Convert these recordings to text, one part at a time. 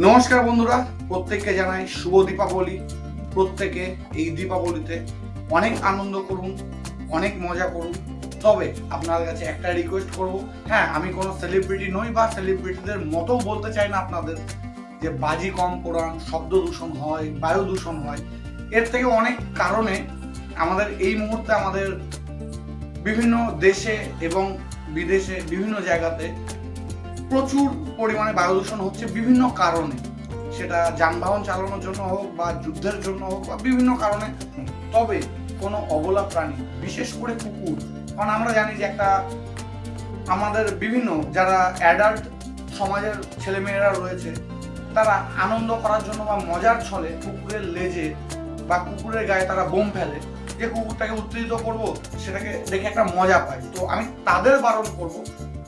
নমস্কার বন্ধুরা, প্রত্যেককে জানাই শুভ দীপাবলি। প্রত্যেকে এই দীপাবলিতে অনেক আনন্দ করুন, অনেক মজা করুন। তবে আপনার কাছে একটা রিকোয়েস্ট করব, হ্যাঁ আমি কোনো সেলিব্রিটি নই বা সেলিব্রিটিদের মতো বলতে চাই না আপনাদের যে বাজি কম পোড়ান, শব্দ দূষণ হয়, বায়ু দূষণ হয়। এর থেকে অনেক কারণে আমাদের এই মুহূর্তে আমাদের বিভিন্ন দেশে এবং বিদেশে বিভিন্ন জায়গাতে প্রচুর পরিমাণে বায়ু দূষণ হচ্ছে বিভিন্ন কারণে। সেটা যানবাহন চালানোর জন্য হোক বা যুদ্ধের জন্য হোক বা বিভিন্ন কারণে। তবে কোনো অবলা প্রাণী, বিশেষ করে কুকুর, কারণ আমরা জানি যে একটা আমাদের বিভিন্ন যারা অ্যাডাল্ট সমাজের ছেলেমেয়েরা রয়েছে, তারা আনন্দ করার জন্য বা মজার ছলে কুকুরের লেজে বা কুকুরের গায়ে তারা বোম ফেলে, যে কুকুরটাকে উত্তেজিত করব, সেটাকে দেখে একটা মজা পায়। তো আমি তাদের বারণ করব,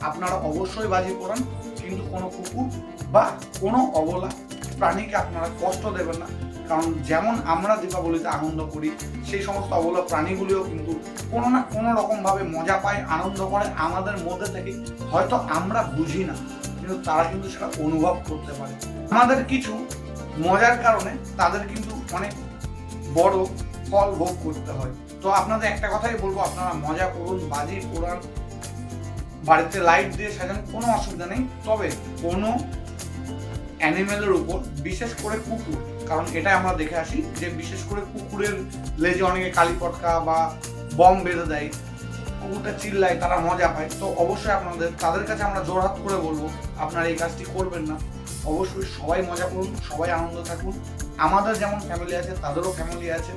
আপনারা অবশ্যই বাজি পোড়ান, কিন্তু কোনো কুকুর বা কোনো অবলা প্রাণীকে আপনারা কষ্ট দেবেন না। কারণ যেমন আমরা দীপাবলিতে আনন্দ করি, সেই সমস্ত অবলা প্রাণীগুলিও কিন্তু কোনো না কোনো রকমভাবে মজা পায়, আনন্দ করে আমাদের মধ্যে থেকে। হয়তো আমরা বুঝি না, কিন্তু তারা কিন্তু সেটা অনুভব করতে পারে। আমাদের কিছু মজার কারণে তাদের কিন্তু অনেক বড় ফল ভোগ করতে হয়। তো আপনাদের একটা কথাই বলবো, আপনারা মজা করুন, বাজি পোড়ান, বাড়িতে লাইট দিয়ে সাজান, কোনো অসুবিধা নেই। তবে কোনো অ্যানিমেলের উপর, বিশেষ করে কুকুর, কারণ এটা আমরা দেখে আসি যে বিশেষ করে কুকুরের লেজে অনেকে কালি পটকা বা বম বেঁধে দেয়, কুকুরটা চিল্লায়, তারা মজা পায়। তো অবশ্যই আপনাদের তাদের কাছে আমরা জোরহাত করে বলবো, আপনারা এই কাজটি করবেন না। অবশ্যই সবাই মজা করুন, সবাই আনন্দ থাকুন। আমাদের যেমন ফ্যামিলি আছে, তাদেরও ফ্যামিলি আছে।